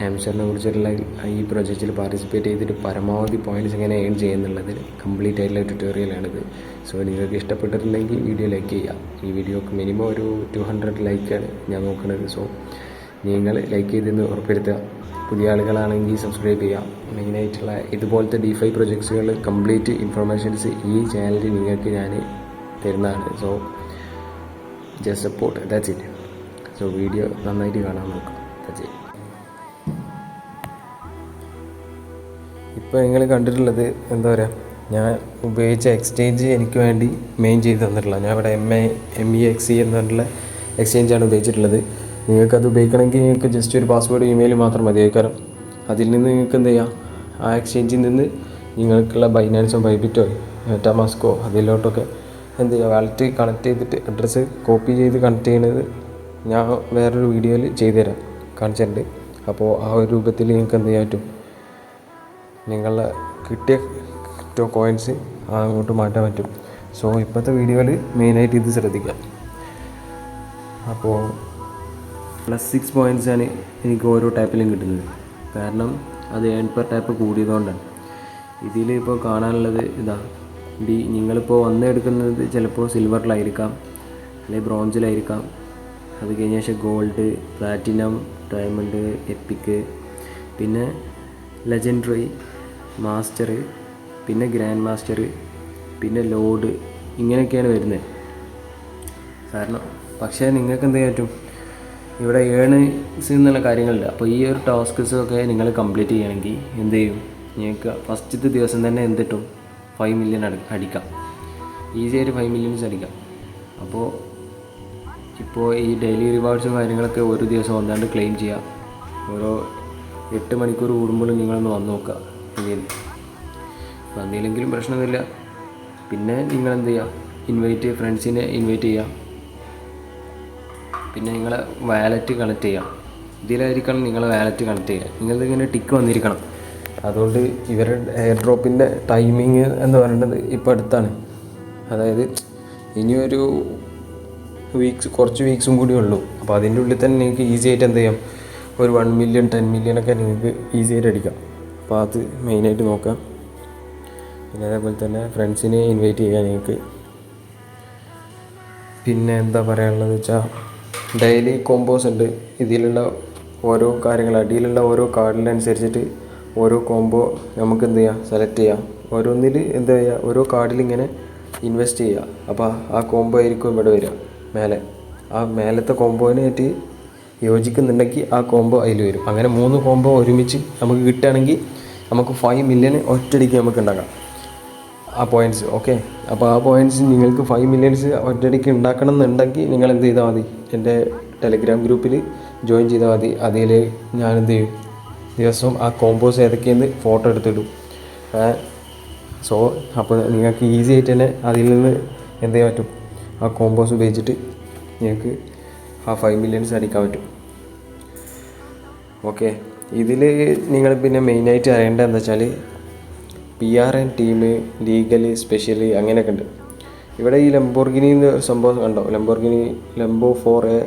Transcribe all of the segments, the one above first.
ആംസ്റ്ററിനെ കുറിച്ചുള്ള ഈ പ്രൊജക്റ്റിൽ പാർട്ടിസിപ്പേറ്റ് ചെയ്തിട്ട് പരമാവധി പോയിൻറ്റ്സ് എങ്ങനെ ഏൺ ചെയ്യുന്നുള്ളതിൽ കംപ്ലീറ്റ് ആയിട്ടുള്ള ട്യൂട്ടോറിയലാണിത്. സോ നിങ്ങൾക്ക് ഇഷ്ടപ്പെട്ടിട്ടുണ്ടെങ്കിൽ വീഡിയോ ലൈക്ക് ചെയ്യുക. ഈ വീഡിയോക്ക് മിനിമം ഒരു 200 ലൈക്കാണ് ഞാൻ നോക്കുന്നത്. സോ നിങ്ങൾ ലൈക്ക് ചെയ്തെന്ന് ഉറപ്പെടുത്തുക. പുതിയ ആളുകളാണെങ്കിൽ സബ്സ്ക്രൈബ് ചെയ്യുക. മെയിനായിട്ടുള്ള ഇതുപോലത്തെ DeFi പ്രൊജക്ട്സുകൾ കംപ്ലീറ്റ് ഇൻഫർമേഷൻസ് ഈ ചാനലിൽ നിങ്ങൾക്ക് ഞാൻ തരുന്നതാണ്. So just support, that's it. So video നന്നായിട്ട് കാണാൻ നോക്കാം. That's it. ഇപ്പോൾ നിങ്ങൾ കണ്ടിട്ടുള്ളത് എന്താ പറയുക, ഞാൻ ഉപയോഗിച്ച എക്സ്ചേഞ്ച് എനിക്ക് വേണ്ടി മെയിൻ ചെയ്ത് തന്നിട്ടുള്ള, ഞാൻ ഇവിടെ MEXC എന്ന് പറഞ്ഞിട്ടുള്ള എക്സ്ചേഞ്ചാണ് ഉപയോഗിച്ചിട്ടുള്ളത്. നിങ്ങൾക്കത് ഉപയോഗിക്കണമെങ്കിൽ നിങ്ങൾക്ക് ജസ്റ്റ് ഒരു പാസ്വേഡ് ഇമെയിൽ മാത്രം മതി. കാരണം അതിൽ നിന്ന് നിങ്ങൾക്ക് എന്ത് ചെയ്യാം, ആ എക്സ്ചേഞ്ചിൽ നിന്ന് നിങ്ങൾക്കുള്ള ബൈനാൻസോ ബൈബിറ്റോ മെറ്റാമാസ്കോ അതിലോട്ടൊക്കെ എന്ത് ചെയ്യുക, വാലറ്റ് കണക്ട് ചെയ്തിട്ട് അഡ്രസ്സ് കോപ്പി ചെയ്ത് കണക്ട് ചെയ്യുന്നത് ഞാൻ വേറൊരു വീഡിയോയിൽ ചെയ്തുതരാം, കാണിച്ചിട്ടുണ്ട്. അപ്പോൾ ആ ഒരു രൂപത്തിൽ നിങ്ങൾക്ക് എന്ത് ചെയ്യാൻ പറ്റും, നിങ്ങളുടെ കിട്ടിയ ക്രിപ്റ്റോ കോയിൻസ് അങ്ങോട്ട് മാറ്റാൻ പറ്റും. സോ ഇപ്പോഴത്തെ വീഡിയോയിൽ മെയിനായിട്ട് ഇത് ശ്രദ്ധിക്കാം. അപ്പോൾ +6 പോയിൻറ്റ്സാണ് എനിക്ക് ഓരോ ടാപ്പിലും കിട്ടുന്നത്. കാരണം അത് ഏൺ പെർ ടാപ്പ് കൂടിയതുകൊണ്ടാണ്. ഇതിൽ ഇപ്പോൾ കാണാനുള്ളത് ഇതാ, നിങ്ങളിപ്പോൾ എടുക്കുന്നത് ചിലപ്പോൾ സിൽവറിലായിരിക്കാം, അല്ലെങ്കിൽ ബ്രോൺസിലായിരിക്കാം. അത് കഴിഞ്ഞ ശേഷം ഗോൾഡ്, പ്ലാറ്റിനം, ഡയമണ്ട്, എപ്പിക്ക്, പിന്നെ ലെജൻഡറി, മാസ്റ്റർ, പിന്നെ ഗ്രാൻഡ് മാസ്റ്റർ, പിന്നെ ലോഡ്, ഇങ്ങനെയൊക്കെയാണ് വരുന്നത്. കാരണം പക്ഷേ നിങ്ങൾക്ക് എന്ത് ചെയ്യാൻ പറ്റും, ഇവിടെ ഏണിങ്സ് എന്നുള്ള കാര്യങ്ങളില്ല. അപ്പോൾ ഈ ഒരു ടാസ്ക്സൊക്കെ നിങ്ങൾ കംപ്ലീറ്റ് ചെയ്യണമെങ്കിൽ എന്ത് ചെയ്യും, നിങ്ങൾക്ക് ഫസ്റ്റത്തെ ദിവസം തന്നെ എന്ത് കിട്ടും, 5 മില്യൺ അടിക്കാം. ഈസിയായിട്ട് 5 മില്യൺസ് അടിക്കാം. അപ്പോൾ ഇപ്പോൾ ഈ ഡെയിലി റിവാർഡ്സും കാര്യങ്ങളൊക്കെ ഒരു ദിവസം വന്നാണ്ട് ക്ലെയിം ചെയ്യുക. ഓരോ 8 മണിക്കൂർ കൂടുമ്പോഴും നിങ്ങളൊന്ന് വന്ന് നോക്കുക. ഇങ്ങനെ വന്നില്ലെങ്കിലും പ്രശ്നമൊന്നുമില്ല. പിന്നെ നിങ്ങളെന്ത് ചെയ്യുക, ഫ്രണ്ട്സിനെ ഇൻവൈറ്റ് ചെയ്യുക. പിന്നെ നിങ്ങളെ വാലറ്റ് കണക്ട് ചെയ്യുക. ഇതിലായിരിക്കണം നിങ്ങളെ വാലറ്റ് കണക്ട് ചെയ്യുക. നിങ്ങളിങ്ങനെ ടിക്ക് വന്നിരിക്കണം. അതുകൊണ്ട് ഇവരുടെ എയർ ഡ്രോപ്പിൻ്റെ ടൈമിങ് എന്ന് പറയുന്നത് ഇപ്പോൾ അടുത്താണ്. അതായത് ഇനിയൊരു കുറച്ച് വീക്സും കൂടി ഉള്ളൂ. അപ്പോൾ അതിൻ്റെ ഉള്ളിൽ തന്നെ നിങ്ങൾക്ക് ഈസി ആയിട്ട് എന്ത് ചെയ്യാം, ഒരു 1 മില്യൺ 10 മില്യണൊക്കെ നിങ്ങൾക്ക് ഈസി ആയിട്ട് അടിക്കാം. അപ്പോൾ അത് മെയിനായിട്ട് നോക്കാം. പിന്നെ അതേപോലെ തന്നെ ഫ്രണ്ട്സിനെ ഇൻവൈറ്റ് ചെയ്യാൻ നിങ്ങൾക്ക്. പിന്നെ എന്താ പറയാനുള്ളത് വെച്ചാൽ, ഡെയിലി കോമ്പോസ് ഉണ്ട്. ഇതിലുള്ള ഓരോ കാര്യങ്ങൾ, അടിയിലുള്ള ഓരോ കാർഡിനനുസരിച്ചിട്ട് ഓരോ കോംബോ നമുക്ക് എന്ത് ചെയ്യാം, സെലക്ട് ചെയ്യാം. ഓരോന്നിൽ എന്താ ചെയ്യുക, ഓരോ കാർഡിൽ ഇങ്ങനെ ഇൻവെസ്റ്റ് ചെയ്യുക. അപ്പോൾ ആ കോംബോ ആയിരിക്കും ഇവിടെ വരിക മേലെ. ആ മേലത്തെ കോംബോനായിട്ട് യോജിക്കുന്നുണ്ടെങ്കിൽ ആ കോംബോ അതിൽ വരും. അങ്ങനെ 3 കോംബോ ഒരുമിച്ച് നമുക്ക് കിട്ടുകയാണെങ്കിൽ നമുക്ക് 5 മില്യൺ ഒറ്റയടിക്ക് നമുക്ക് ഉണ്ടാക്കാം ആ പോയിൻറ്റ്സ്. ഓക്കെ, അപ്പോൾ ആ പോയിൻറ്റ്സ് നിങ്ങൾക്ക് 5 മില്യൺസ് ഒറ്റയടിക്ക് ഉണ്ടാക്കണം എന്നുണ്ടെങ്കിൽ നിങ്ങൾ എന്ത് ചെയ്താൽ മതി, എൻ്റെ ടെലഗ്രാം ഗ്രൂപ്പിൽ ജോയിൻ ചെയ്താൽ മതി. അതിൽ ഞാൻ എന്ത് ചെയ്യും, ദിവസവും ആ കോമ്പോസ് ഏതൊക്കെയെന്ന് ഫോട്ടോ എടുത്തിടും. സോ അപ്പോൾ നിങ്ങൾക്ക് ഈസി ആയിട്ട് തന്നെ അതിൽ നിന്ന് എന്ത് ചെയ്യാൻ പറ്റും, ആ കോമ്പോസ് ഉപയോഗിച്ചിട്ട് നിങ്ങൾക്ക് ആ 5 മില്യൺസ് അടിക്കാൻ പറ്റും. ഓക്കെ, ഇതിൽ നിങ്ങൾ പിന്നെ മെയിനായിട്ട് അറിയേണ്ടത് എന്താ വെച്ചാൽ, PRN ടീം, ലീഗൽ, സ്പെഷ്യൽ അങ്ങനെയൊക്കെ ഉണ്ട്. ഇവിടെ ഈ ലംബോർഗിനി ഒരു സംഭവം കണ്ടോ, ലംബോ 4A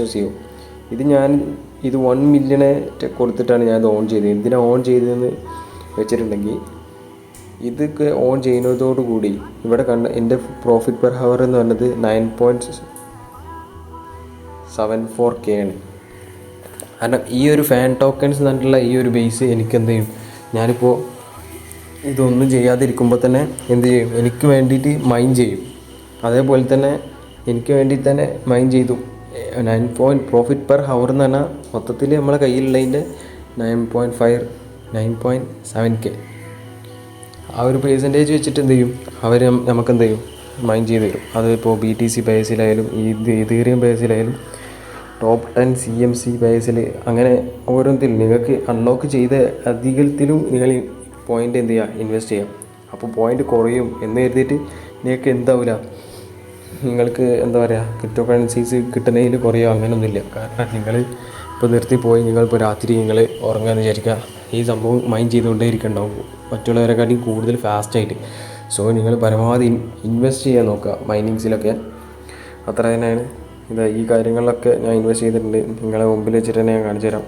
CO. ഇത് 1 മില്യണെ കൊടുത്തിട്ടാണ് ഞാനത് ഓൺ ചെയ്തത്. എന്തിനാണ് ഓൺ ചെയ്തതെന്ന് വെച്ചിട്ടുണ്ടെങ്കിൽ, ഇതൊക്കെ ഓൺ ചെയ്യുന്നതോടുകൂടി ഇവിടെ എൻ്റെ പ്രോഫിറ്റ് പെർ ഹവർ എന്ന് പറഞ്ഞത് 9.74K ആണ്. കാരണം ഈ ഒരു ഫാൻ ടോക്കൺസ് എന്ന് പറഞ്ഞിട്ടുള്ള ഈ ഒരു ബേസ് എനിക്ക് എന്ത് ചെയ്യും, ഞാനിപ്പോൾ ഇതൊന്നും ചെയ്യാതിരിക്കുമ്പോൾ തന്നെ എന്ത് ചെയ്യും, എനിക്ക് വേണ്ടിയിട്ട് മൈൻ ചെയ്യും. അതേപോലെ തന്നെ എനിക്ക് വേണ്ടി തന്നെ മൈൻ ചെയ്തു. 9 പ്രോഫിറ്റ് പെർ ഹവർ എന്ന് പറഞ്ഞാൽ മൊത്തത്തിൽ നമ്മളെ കയ്യിലുള്ളതിൻ്റെ 9.7K. ആ ഒരു പെർസെൻറ്റേജ് വെച്ചിട്ട് എന്ത് ചെയ്യും, അവർ നമുക്ക് എന്ത് ചെയ്യും, മൈൻ ചെയ്ത് തരും. അതിപ്പോൾ BTC ബേസിലായാലും ഈതേറിയം ബേസിലായാലും ടോപ്പ് 10 CMC ബേസിൽ, അങ്ങനെ ഓരോന്നിലും നിങ്ങൾക്ക് അൺലോക്ക് ചെയ്ത അധികത്തിലും നിങ്ങൾ പോയിൻ്റ് എന്ത് ചെയ്യുക, ഇൻവെസ്റ്റ് ചെയ്യാം. അപ്പോൾ പോയിൻ്റ് കുറയും എന്ന് കരുതിയിട്ട് നിങ്ങൾക്ക് എന്താവില്ല, നിങ്ങൾക്ക് എന്താ പറയുക, ക്രിപ്റ്റോ കറൻസീസ് കിട്ടുന്നതിൽ കുറയോ അങ്ങനെയൊന്നുമില്ല. കാരണം നിങ്ങൾ ഇപ്പോൾ നിർത്തിപ്പോയി, നിങ്ങളിപ്പോൾ രാത്രി നിങ്ങൾ ഉറങ്ങാമെന്ന് വിചാരിക്കുക, ഈ സംഭവം മൈൻഡ് ചെയ്തുകൊണ്ടേ ഇരിക്കണ്ടാവും മറ്റുള്ളവരെക്കാട്ടിയും കൂടുതൽ ഫാസ്റ്റായിട്ട്. സോ നിങ്ങൾ പരമാവധി ഇൻവെസ്റ്റ് ചെയ്യാൻ നോക്കുക മൈനിങ്സിലൊക്കെ. അത്ര തന്നെയാണ്. ഈ കാര്യങ്ങളിലൊക്കെ ഞാൻ ഇൻവെസ്റ്റ് ചെയ്തിട്ടുണ്ട്. നിങ്ങളെ മുമ്പിൽ വെച്ചിട്ട് തന്നെ ഞാൻ കാണിച്ചു തരാം.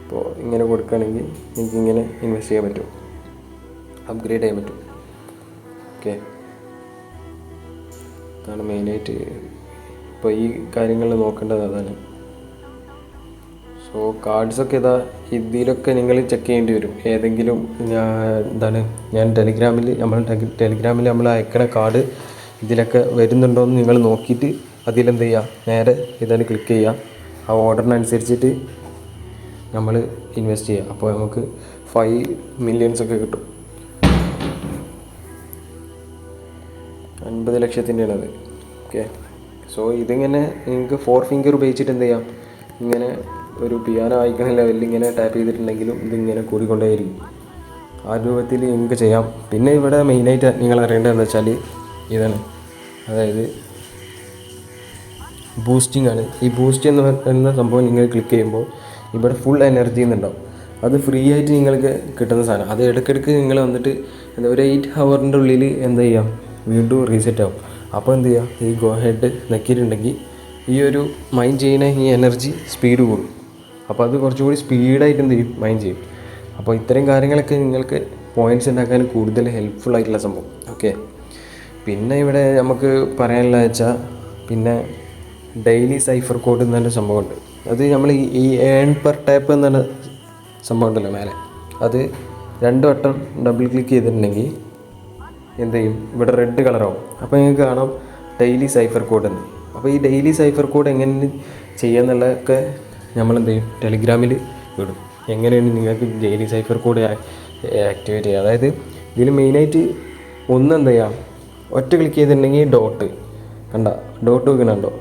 അപ്പോൾ ഇങ്ങനെ കൊടുക്കുകയാണെങ്കിൽ എനിക്കിങ്ങനെ ഇൻവെസ്റ്റ് ചെയ്യാൻ പറ്റും, അപ്ഗ്രേഡ് ചെയ്യാൻ പറ്റും. ഓക്കെ, അതാണ് മെയിനായിട്ട് ഇപ്പോൾ ഈ കാര്യങ്ങൾ നോക്കേണ്ടത് അതാണ്. സോ കാർഡ്സൊക്കെ ഇതിലൊക്കെ നിങ്ങൾ ചെക്ക് ചെയ്യേണ്ടി വരും. ഏതെങ്കിലും ഞാൻ ടെലിഗ്രാമിൽ നമ്മൾ അയക്കണ കാർഡ് ഇതിലൊക്കെ വരുന്നുണ്ടോ എന്ന് നിങ്ങൾ നോക്കിയിട്ട് അതിലെന്ത് ചെയ്യുക, നേരെ ക്ലിക്ക് ചെയ്യുക. ആ ഓർഡറിനനുസരിച്ചിട്ട് നമ്മൾ ഇൻവെസ്റ്റ് ചെയ്യുക. അപ്പോൾ നമുക്ക് 5 million ഒക്കെ കിട്ടും. 50 ലക്ഷത്തിൻ്റെയാണത്. ഓക്കെ, സോ ഇതിങ്ങനെ നിങ്ങൾക്ക് 4 ഫിംഗർ ഉപയോഗിച്ചിട്ട് എന്ത് ചെയ്യാം, ഇങ്ങനെ ഒരു പിയാനോ വായിക്കുന്ന ലെവലിൽ ഇങ്ങനെ ടാപ്പ് ചെയ്തിട്ടുണ്ടെങ്കിലും ഇതിങ്ങനെ കൂടിക്കൊണ്ടേയിരിക്കും. ആ രൂപത്തിൽ നിങ്ങൾക്ക് ചെയ്യാം. പിന്നെ ഇവിടെ മെയിനായിട്ട് നിങ്ങൾ അറിയേണ്ടതെന്ന് വെച്ചാൽ ഇതാണ്, അതായത് ബൂസ്റ്റിംഗ് ആണ്. ഈ ബൂസ്റ്റ് എന്ന് പറയുന്ന സംഭവം നിങ്ങൾ ക്ലിക്ക് ചെയ്യുമ്പോൾ ഇവിടെ ഫുൾ എനർജി എന്നുണ്ടാവും. അത് ഫ്രീ ആയിട്ട് നിങ്ങൾക്ക് കിട്ടുന്ന സാധനം. അത് ഇടയ്ക്കിടയ്ക്ക് നിങ്ങൾ വന്നിട്ട് ഒരു 8 hourൻ്റെ ഉള്ളിൽ എന്ത് ചെയ്യാം, വീണ്ടും റീസെറ്റ് ആവും. അപ്പോൾ എന്ത് ചെയ്യുക, ഈ ഗോ ഹെഡ് നെക്കിയിട്ടുണ്ടെങ്കിൽ ഈ ഒരു മൈൻഡ് ചെയ്യുന്ന ഈ എനർജി സ്പീഡ് കൂടും. അപ്പോൾ അത് കുറച്ചുകൂടി സ്പീഡായിട്ട് എന്ത് ചെയ്യും, മൈൻഡ് ചെയ്യും. അപ്പോൾ ഇത്തരം കാര്യങ്ങളൊക്കെ നിങ്ങൾക്ക് പോയിൻറ്റ്സ് ഉണ്ടാക്കാൻ കൂടുതൽ ഹെൽപ്ഫുൾ ആയിട്ടുള്ള സംഭവം. ഓക്കെ, പിന്നെ ഇവിടെ നമുക്ക് പറയാനുള്ള വെച്ചാൽ പിന്നെ ഡെയിലി സൈഫർ കോഡ് എന്ന് പറഞ്ഞ സംഭവമുണ്ട്. അത് നമ്മൾ ഈ ഏൺ പെർ ടാപ്പ് എന്ന് സംഭവം ഉണ്ടല്ലോ മേലെ, അത് 2 വട്ടം ഡബിൾ ക്ലിക്ക് ചെയ്തിട്ടുണ്ടെങ്കിൽ എന്ത് ചെയ്യും, ഇവിടെ റെഡ് കളറാവും. അപ്പോൾ നിങ്ങൾക്ക് കാണാം ഡെയിലി സൈഫർ കോഡ് എന്ന്. അപ്പോൾ ഈ ഡെയിലി സൈഫർ കോഡ് എങ്ങനെ ചെയ്യാന്നുള്ളതൊക്കെ നമ്മളെന്ത് ചെയ്യും, ടെലിഗ്രാമിൽ വിടും. എങ്ങനെയാണ് നിങ്ങൾക്ക് ഡെയിലി സൈഫർ കോഡ് ആക്ടിവേറ്റ് ചെയ്യുക. അതായത് ഇതിൽ മെയിനായിട്ട് എന്ത് ചെയ്യാം, ഒറ്റ ക്ലിക്ക് ചെയ്തിട്ടുണ്ടെങ്കിൽ ഡോട്ട് വെക്കണുണ്ടോ,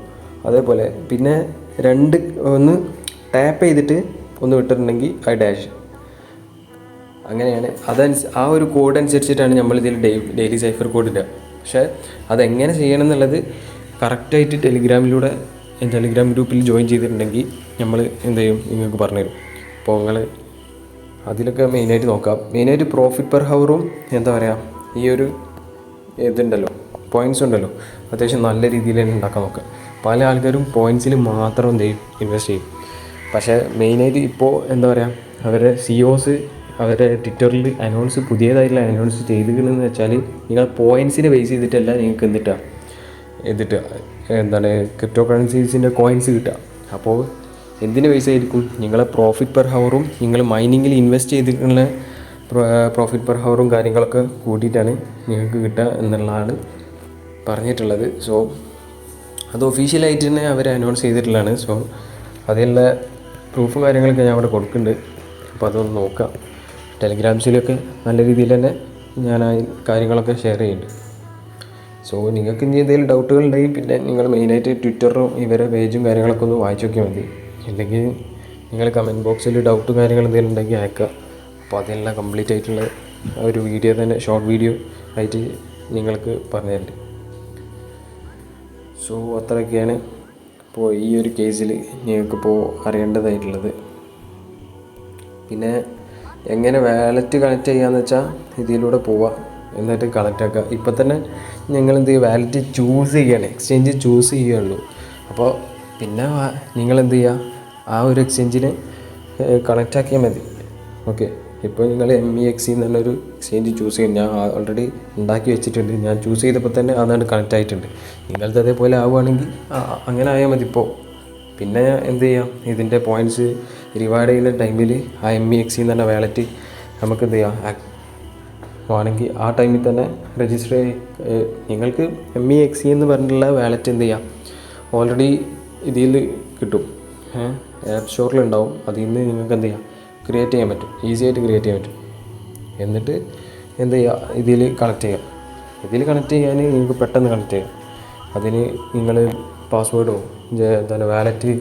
അതേപോലെ പിന്നെ ഒന്ന് ടാപ്പ് ചെയ്തിട്ട് ഒന്ന് വിട്ടിട്ടുണ്ടെങ്കിൽ ആ ഡാഷ്, അങ്ങനെയാണ്. ആ ഒരു കോഡ് അനുസരിച്ചിട്ടാണ് നമ്മളിതിൽ ഡെയിലി സൈഫർ കോഡ് ഇടുക. പക്ഷേ അതെങ്ങനെ ചെയ്യണം എന്നുള്ളത് കറക്റ്റായിട്ട് ടെലിഗ്രാം ഗ്രൂപ്പിൽ ജോയിൻ ചെയ്തിട്ടുണ്ടെങ്കിൽ നമ്മൾ എന്ത് ചെയ്യും, നിങ്ങൾക്ക് പറഞ്ഞുതരും. അപ്പോൾ നിങ്ങൾ അതിലൊക്കെ മെയിനായിട്ട് നോക്കാം. മെയിനായിട്ട് പ്രോഫിറ്റ് പെർ ഹവറും എന്താ പറയുക, ഈ ഒരു ഇതുണ്ടല്ലോ, പോയിൻറ്റ്സ് ഉണ്ടല്ലോ, അത്യാവശ്യം നല്ല രീതിയിൽ തന്നെ ഉണ്ടാക്കാൻ നോക്കുക. പല ആൾക്കാരും പോയിൻറ്റ്സിൽ മാത്രം എന്ത് ചെയ്യും, ഇൻവെസ്റ്റ് ചെയ്യും. പക്ഷേ മെയിനായിട്ട് ഇപ്പോൾ എന്താ പറയുക, അവരുടെ CEOs അവരുടെ ട്വിറ്ററിൽ പുതിയതായിട്ടുള്ള അനൗൺസ് ചെയ്തിരിക്കണമെന്ന് വെച്ചാൽ നിങ്ങൾ പോയിൻറ്റ്സിനെ ബേസ് ചെയ്തിട്ടല്ല നിങ്ങൾക്ക് ക്രിപ്റ്റോ കറൻസീസിൻ്റെ കോയിൻസ് കിട്ടുക. അപ്പോൾ എന്തിന് ബേസ് ആയിരിക്കും, നിങ്ങളെ പ്രോഫിറ്റ് പെർ ഹവറും നിങ്ങൾ മൈനിങ്ങിൽ ഇൻവെസ്റ്റ് ചെയ്തിട്ടുള്ള പ്രോഫിറ്റ് പെർ ഹവറും കാര്യങ്ങളൊക്കെ കൂട്ടിയിട്ടാണ് നിങ്ങൾക്ക് കിട്ടുക എന്നുള്ളതാണ് പറഞ്ഞിട്ടുള്ളത്. സോ അത് ഒഫീഷ്യലായിട്ട് തന്നെ അവർ അനൗൺസ് ചെയ്തിട്ടുള്ളതാണ്. സോ അതിലുള്ള പ്രൂഫും കാര്യങ്ങളൊക്കെ ഞാൻ അവിടെ കൊടുക്കുന്നുണ്ട്. അപ്പോൾ അതൊന്ന് നോക്കാം. ടെലിഗ്രാംസിലൊക്കെ നല്ല രീതിയിൽ തന്നെ ഞാൻ ആ കാര്യങ്ങളൊക്കെ ഷെയർ ചെയ്യുന്നുണ്ട്. സോ നിങ്ങൾക്ക് ഇനി എന്തെങ്കിലും ഡൗട്ടുകൾ ഉണ്ടെങ്കിൽ പിന്നെ നിങ്ങൾ മെയിനായിട്ട് ട്വിറ്ററും ഇവരെ പേജും കാര്യങ്ങളൊക്കെ ഒന്ന് വായിച്ച് നോക്കിയാൽ മതി. അല്ലെങ്കിൽ നിങ്ങൾ കമൻറ്റ് ബോക്സിൽ ഡൗട്ടും കാര്യങ്ങളും എന്തെങ്കിലും ഉണ്ടെങ്കിൽ അയക്കുക. അപ്പോൾ അതെല്ലാം കംപ്ലീറ്റ് ആയിട്ടുള്ള ഒരു വീഡിയോ തന്നെ, ഷോർട്ട് വീഡിയോ ആയിട്ട് നിങ്ങൾക്ക് പറഞ്ഞു തരുന്നുണ്ട്. സോ അത്രയൊക്കെയാണ് ഇപ്പോൾ ഈ ഒരു കേസിൽ നിങ്ങൾക്കിപ്പോൾ അറിയേണ്ടതായിട്ടുള്ളത്. പിന്നെ എങ്ങനെ വാലറ്റ് കണക്ട് ചെയ്യാന്ന് വെച്ചാൽ ഇതിലൂടെ പോവുക, എന്നിട്ട് കണക്റ്റ് ആക്കുക. ഇപ്പം തന്നെ നിങ്ങൾ എന്ത് ചെയ്യുക, വാലറ്റ് ചൂസ് ചെയ്യുകയാണ്, എക്സ്ചേഞ്ച് ചൂസ് ചെയ്യുകയുള്ളൂ. അപ്പോൾ പിന്നെ നിങ്ങൾ എന്ത് ചെയ്യുക, ആ ഒരു എക്സ്ചേഞ്ചിന് കണക്റ്റ് ആക്കിയാൽ മതി. ഓക്കെ, ഇപ്പോൾ നിങ്ങൾ MEXC എന്നുള്ളൊരു എക്സ്ചേഞ്ച് ചൂസ് ചെയ്യും. ഞാൻ ഓൾറെഡി ഉണ്ടാക്കി വെച്ചിട്ടുണ്ട്. ഞാൻ ചൂസ് ചെയ്തപ്പോൾ തന്നെ അതാണ് കണക്റ്റ് ആയിട്ടുണ്ട്. നിങ്ങളത് അതേപോലെ ആവുകയാണെങ്കിൽ അങ്ങനെ ആയാൽ മതി. ഇപ്പോൾ പിന്നെ എന്ത് ചെയ്യാം, ഇതിൻ്റെ പോയിൻറ്റ്സ് റിവാർഡ് ചെയ്യുന്ന ടൈമിൽ ആ MEXC എന്ന് പറഞ്ഞ വാലറ്റ് നമുക്ക് എന്ത് ചെയ്യാം, ആണെങ്കിൽ ആ ടൈമിൽ തന്നെ രജിസ്റ്റർ നിങ്ങൾക്ക് MEXC എന്ന് പറഞ്ഞിട്ടുള്ള വാലറ്റ് എന്ത് ചെയ്യാം, ഓൾറെഡി ഇതിൽ കിട്ടും, ആപ്പ് സ്റ്റോറിലുണ്ടാവും. അതിൽ നിന്ന് നിങ്ങൾക്ക് എന്ത് ചെയ്യാം, ക്രിയേറ്റ് ചെയ്യാൻ പറ്റും, ഈസി ആയിട്ട് ക്രിയേറ്റ് ചെയ്യാൻ പറ്റും. എന്നിട്ട് എന്ത് ചെയ്യുക, ഇതിൽ കണക്ട് ചെയ്യാം. ഇതിൽ കണക്ട് ചെയ്യാൻ നിങ്ങൾക്ക് പെട്ടെന്ന് കണക്ട് ചെയ്യാം. അതിന് നിങ്ങൾ പാസ്വേഡോ വാലറ്റ്,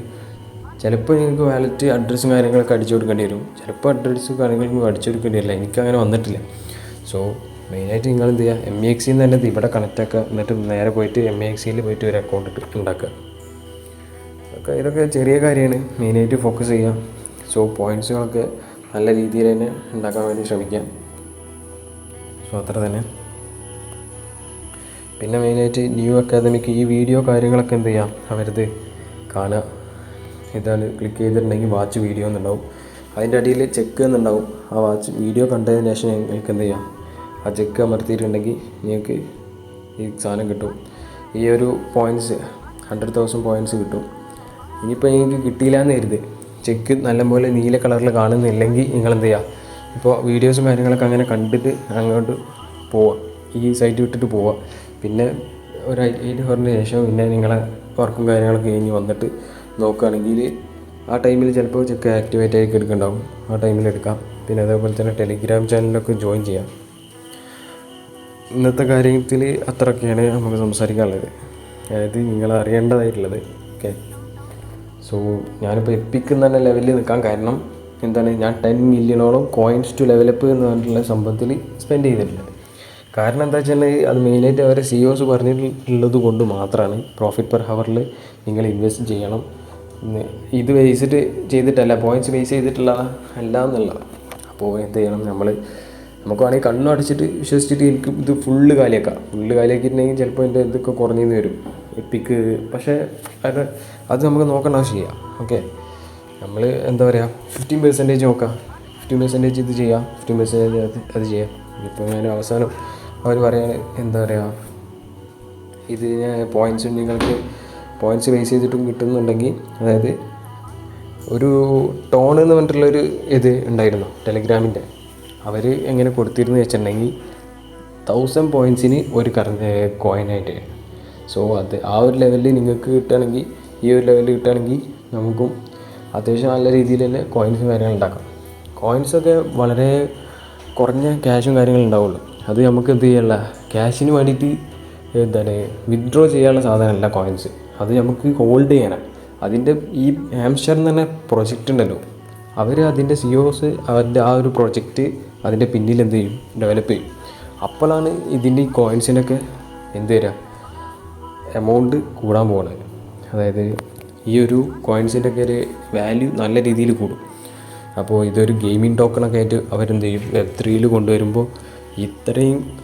ചിലപ്പോൾ നിങ്ങൾക്ക് വാലറ്റ് അഡ്രസ്സും കാര്യങ്ങളൊക്കെ അടിച്ചു കൊടുക്കേണ്ടി വരും. ചിലപ്പോൾ അഡ്രസ്സും കാര്യങ്ങളൊന്നും അടിച്ചു കൊടുക്കേണ്ടി വരില്ല. എനിക്കങ്ങനെ വന്നിട്ടില്ല. സോ മെയിനായിട്ട് നിങ്ങൾ എന്ത് ചെയ്യുക, MEXC എന്ന് തന്നെ ഇവിടെ കണക്റ്റ് ആക്കുക. എന്നിട്ട് നേരെ പോയിട്ട് MEXCയിൽ പോയിട്ട് ഒരു അക്കൗണ്ട് ഉണ്ടാക്കുക. ഇതൊക്കെ ചെറിയ കാര്യമാണ്, മെയിനായിട്ട് ഫോക്കസ് ചെയ്യുക. സോ പോയിൻറ്റ്സുകളൊക്കെ നല്ല രീതിയിൽ തന്നെ ഉണ്ടാക്കാൻ വേണ്ടി ശ്രമിക്കാം. സോ അത്ര തന്നെ. പിന്നെ മെയിനായിട്ട് ന്യൂ അക്കാദമിക് ഈ വീഡിയോ കാര്യങ്ങളൊക്കെ എന്ത് ചെയ്യാം, അവരത് കാണുക. ഇതാണ് ക്ലിക്ക് ചെയ്തിട്ടുണ്ടെങ്കിൽ വാച്ച് വീഡിയോ എന്നുണ്ടാവും. അതിൻ്റെ അടിയിൽ ചെക്ക് എന്നുണ്ടാവും. ആ വാച്ച് വീഡിയോ കണ്ടതിന് ശേഷം നിങ്ങൾക്ക് എന്ത് ചെയ്യാം, ആ ചെക്ക് അമർത്തിയിട്ടുണ്ടെങ്കിൽ നിങ്ങൾക്ക് ഈ സാധനം കിട്ടും. ഈ ഒരു പോയിൻറ്റ്സ് 100,000 പോയിൻറ്റ്സ് കിട്ടും. ഇനിയിപ്പോൾ നിങ്ങൾക്ക് കിട്ടിയില്ല എന്ന് കരുത്, ചെക്ക് നല്ലപോലെ നീല കളറിൽ കാണുന്നില്ലെങ്കിൽ നിങ്ങളെന്ത് ചെയ്യുക, ഇപ്പോൾ വീഡിയോസും കാര്യങ്ങളൊക്കെ അങ്ങനെ കണ്ടിട്ട് അങ്ങോട്ട് പോവാം, ഈ സൈറ്റ് വിട്ടിട്ട് പോവാം. പിന്നെ ഒരു 8 ഹവറിന് ശേഷം പിന്നെ നിങ്ങളെ വർക്കും കാര്യങ്ങളൊക്കെ കഴിഞ്ഞ് വന്നിട്ട് നോക്കുകയാണെങ്കിൽ ആ ടൈമിൽ ചിലപ്പോൾ ചെക്ക് ആക്ടിവേറ്റ് ആയി എടുക്കുന്നുണ്ടാവും, ആ ടൈമിൽ എടുക്കാം. പിന്നെ അതേപോലെ തന്നെ ടെലിഗ്രാം ചാനലിലൊക്കെ ജോയിൻ ചെയ്യാം. ഇന്നത്തെ കാര്യത്തിൽ അത്രയൊക്കെയാണ് നമുക്ക് സംസാരിക്കാനുള്ളത്, അതായത് നിങ്ങൾ അറിയേണ്ടതായിട്ടുള്ളത്. ഓക്കെ, സോ ഞാനിപ്പോൾ എപ്പിക്ക് തന്നെ ലെവലിൽ നിൽക്കാൻ കാരണം എന്താണ്, ഞാൻ 10 മില്യണോളം കോയിൻസ് ടു ലെവലപ്പ് എന്ന് പറഞ്ഞിട്ടുള്ള സംഭവത്തിൽ സ്പെൻഡ് ചെയ്തിട്ടുണ്ട്. കാരണം എന്താ വെച്ചാൽ അത് മെയിനായിട്ട് അവരെ CEOs പറഞ്ഞിട്ടുള്ളത് കൊണ്ട് മാത്രമാണ് പ്രോഫിറ്റ് പെർ ഹവറിൽ നിങ്ങൾ ഇൻവെസ്റ്റ് ചെയ്യണം. ഇത് ബേസ്ഡ് ചെയ്തിട്ടല്ല, പോയിൻറ്റ്സ് ബേസ് ചെയ്തിട്ടുള്ള അല്ല എന്നുള്ള. അപ്പോൾ എന്ത് ചെയ്യണം, നമുക്ക് വേണമെങ്കിൽ കണ്ണും അടിച്ചിട്ട് വിശ്വസിച്ചിട്ട് എനിക്ക് ഇത് ഫുള്ള് കാലിയാക്കിയിട്ടുണ്ടെങ്കിൽ ചിലപ്പോൾ എൻ്റെ ഇതൊക്കെ കുറഞ്ഞെന്ന് വരും എപ്പിക്ക്. പക്ഷേ അത് നമുക്ക് നോക്കേണ്ട ആവശ്യമില്ല. ഓക്കെ, നമ്മൾ എന്താ പറയുക, 15% നോക്കാം, 15% ഇത് ചെയ്യാം, 15% അത് ചെയ്യാം. ഇപ്പോൾ ഞാൻ അവസാനം അവർ പറയാൻ എന്താ പറയുക, ഇത് പോയിൻറ്റ്സ് നിങ്ങൾക്ക് പോയിൻറ്റ്സ് ബേസ് ചെയ്തിട്ടും കിട്ടുന്നുണ്ടെങ്കിൽ, അതായത് ഒരു ടോൺ എന്ന് പറഞ്ഞിട്ടുള്ളൊരു ഇത് ഉണ്ടായിരുന്നു ടെലിഗ്രാമിൻ്റെ. അവർ എങ്ങനെ കൊടുത്തിരുന്നു വെച്ചിട്ടുണ്ടെങ്കിൽ 1000 പോയിൻറ്റ്സിന് ഒരു കോയിനായിട്ട്. സോ അത് ആ ഒരു ലെവലിൽ നിങ്ങൾക്ക് കിട്ടുകയാണെങ്കിൽ, ഈ ഒരു ലെവലിൽ കിട്ടുകയാണെങ്കിൽ നമുക്കും അത്യാവശ്യം നല്ല രീതിയിൽ തന്നെ കോയിൻസും കാര്യങ്ങളും ഉണ്ടാക്കാം. കോയിൻസൊക്കെ വളരെ കുറഞ്ഞ ക്യാഷും കാര്യങ്ങളും ഉണ്ടാവുള്ളൂ. അത് നമുക്ക് എന്ത് ചെയ്യാനുള്ള, ക്യാഷിന് വേണ്ടിയിട്ട് എന്താണ് വിത്ഡ്രോ ചെയ്യാനുള്ള സാധനമല്ല കോയിൻസ്, അത് നമുക്ക് ഹോൾഡ് ചെയ്യാനാണ്. അതിൻ്റെ ഈ ഹാംസ്റ്റർ എന്ന് പറഞ്ഞ പ്രൊജക്റ്റ് ഉണ്ടല്ലോ, അവർ അതിൻ്റെ CEOs അവരുടെ ആ ഒരു പ്രൊജക്റ്റ് അതിൻ്റെ പിന്നിൽ എന്ത് ചെയ്യും, ഡെവലപ്പ് ചെയ്യും. അപ്പോഴാണ് ഇതിൻ്റെ ഈ കോയിൻസിനൊക്കെ എന്ത് തരിക, എമൗണ്ട് കൂടാൻ പോകുന്നത്. അതായത് ഈ ഒരു കോയിൻസിൻ്റെ ഒക്കെ ഒരു വാല്യൂ നല്ല രീതിയിൽ കൂടും. അപ്പോൾ ഇതൊരു ഗെയിമിംഗ് ടോക്കണൊക്കെ ആയിട്ട് അവരെന്ത് ചെയ്യും, Web3 കൊണ്ടുവരുമ്പോൾ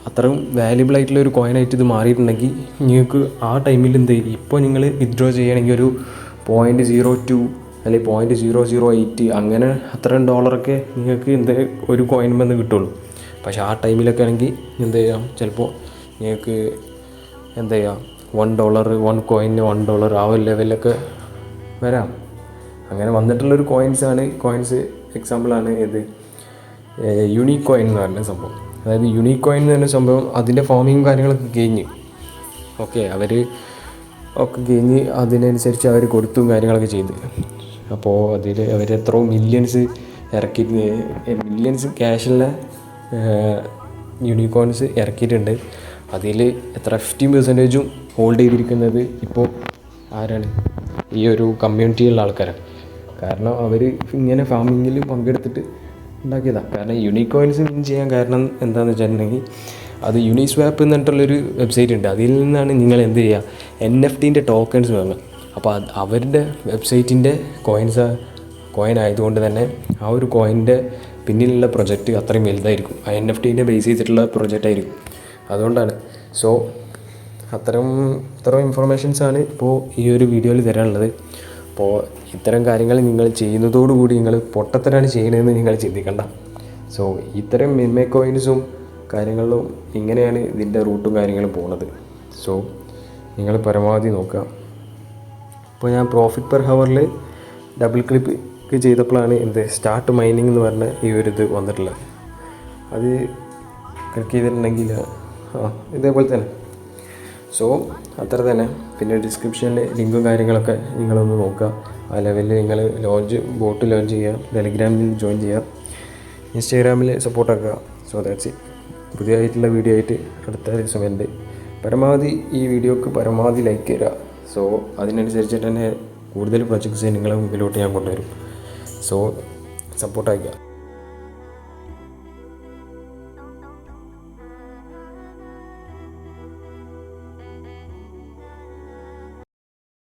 അത്രയും വാല്യുബിൾ ആയിട്ടുള്ള ഒരു കോയിനായിട്ട് ഇത് മാറിയിട്ടുണ്ടെങ്കിൽ നിങ്ങൾക്ക് ആ ടൈമിൽ എന്ത് ചെയ്യും, ഇപ്പോൾ നിങ്ങൾ വിത്ഡ്രോ ചെയ്യണമെങ്കിൽ ഒരു 0.02 അല്ലെങ്കിൽ 0.008 അങ്ങനെ അത്രയും ഡോളറൊക്കെ നിങ്ങൾക്ക് ഒരു കോയിൻ വന്ന് കിട്ടുള്ളൂ. പക്ഷേ ആ ടൈമിലൊക്കെ ആണെങ്കിൽ എന്ത് ചെയ്യാം, ചിലപ്പോൾ നിങ്ങൾക്ക് എന്താ ചെയ്യുക, $1 1 കോയിന് $1 ആ ഒരു ലെവലിലൊക്കെ വരാം. അങ്ങനെ വന്നിട്ടുള്ളൊരു കോയിൻസ് എക്സാമ്പിളാണ് ഇത് യൂണീക്ക് കോയിൻ എന്ന് പറഞ്ഞ സംഭവം. അതായത് യൂണീക്ക് കോയിൻ എന്ന് പറഞ്ഞ സംഭവം അതിൻ്റെ ഫോമിങ്ങും കാര്യങ്ങളൊക്കെ കഴിഞ്ഞ് അവർ ഒക്കെ കഴിഞ്ഞ് അതിനനുസരിച്ച് അവർ കൊടുത്തും കാര്യങ്ങളൊക്കെ ചെയ്ത്. അപ്പോൾ അതിൽ അവർ എത്രയോ മില്യൺസ് ക്യാഷുള്ള യൂണിക്കോൺസ് ഇറക്കിയിട്ടുണ്ട്. അതിൽ എത്ര 15% ഹോൾഡ് ചെയ്തിരിക്കുന്നത് ഇപ്പോൾ ആരാണ്, ഈ ഒരു കമ്മ്യൂണിറ്റിയിലുള്ള ആൾക്കാരാണ്. കാരണം അവർ ഇങ്ങനെ ഫാമിങ്ങിൽ പങ്കെടുത്തിട്ട് ഉണ്ടാക്കിയതാണ്. കാരണം യൂണിക്കോയിൻസ് വിൻ ചെയ്യാൻ കാരണം എന്താണെന്ന് വെച്ചിട്ടുണ്ടെങ്കിൽ, അത് യൂണിസ്വാപ്പ് എന്ന് പറഞ്ഞിട്ടുള്ളൊരു വെബ്സൈറ്റ് ഉണ്ട്. അതിൽ നിന്നാണ് നിങ്ങൾ എന്ത് ചെയ്യുക, NFTൻ്റെ ടോക്കൺസ് വാങ്ങുക. അപ്പോൾ അവരുടെ വെബ്സൈറ്റിൻ്റെ കോയിൻ ആയതുകൊണ്ട് തന്നെ ആ ഒരു കോയിൻ്റെ പിന്നിലുള്ള പ്രൊജക്റ്റ് അത്രയും വലുതായിരിക്കും, ആ NFTൻ്റെ ബേസ് ചെയ്തിട്ടുള്ള പ്രൊജക്റ്റ് ആയിരിക്കും. അതുകൊണ്ടാണ്. സോ അത്തരം ഇൻഫർമേഷൻസാണ് ഇപ്പോൾ ഈ ഒരു വീഡിയോയിൽ തരാനുള്ളത്. അപ്പോൾ ഇത്തരം കാര്യങ്ങൾ നിങ്ങൾ ചെയ്യുന്നതോടുകൂടി നിങ്ങൾ പൊട്ടത്തരാണ് ചെയ്യുന്നതെന്ന് നിങ്ങൾ ചിന്തിക്കണ്ട. സോ ഇത്തരം മിൻമേ കോയിൻസും കാര്യങ്ങളിലും ഇങ്ങനെയാണ് ഇതിൻ്റെ റൂട്ടും കാര്യങ്ങളും പോകുന്നത്. സോ നിങ്ങൾ പരമാവധി നോക്കുക. ഇപ്പോൾ ഞാൻ പ്രോഫിറ്റ് പെർ ഹവറിൽ ഡബിൾ ക്ലിക്ക് ചെയ്തപ്പോഴാണ് സ്റ്റാർട്ട് മൈനിങ് എന്ന് പറഞ്ഞ ഈ ഒരു ഇത് വന്നിട്ടുള്ളത്. അത് ക്ലിക്ക് ചെയ്തിട്ടുണ്ടെങ്കിൽ ഇതേപോലെ തന്നെ. സോ അത്ര തന്നെ. പിന്നെ ഡിസ്ക്രിപ്ഷനിൽ ലിങ്കും കാര്യങ്ങളൊക്കെ നിങ്ങളൊന്ന് നോക്കുക. ആ ലെവലിൽ നിങ്ങൾ ബോട്ട് ലോഞ്ച് ചെയ്യുക, ടെലിഗ്രാമിൽ ജോയിൻ ചെയ്യുക, ഇൻസ്റ്റാഗ്രാമിൽ സപ്പോർട്ടാക്കുക. So that's it. പുതിയതായിട്ടുള്ള വീഡിയോ ആയിട്ട് അടുത്ത ദിവസം വരുന്നുണ്ട്. പരമാവധി ഈ വീഡിയോക്ക് പരമാവധി ലൈക്ക് തരിക. സോ അതിനനുസരിച്ചിട്ട് തന്നെ കൂടുതൽ പ്രൊജക്ട്സ് നിങ്ങളെ മുമ്പിലോട്ട് ഞാൻ കൊണ്ടുവരും. സോ സപ്പോർട്ടാക്കുക.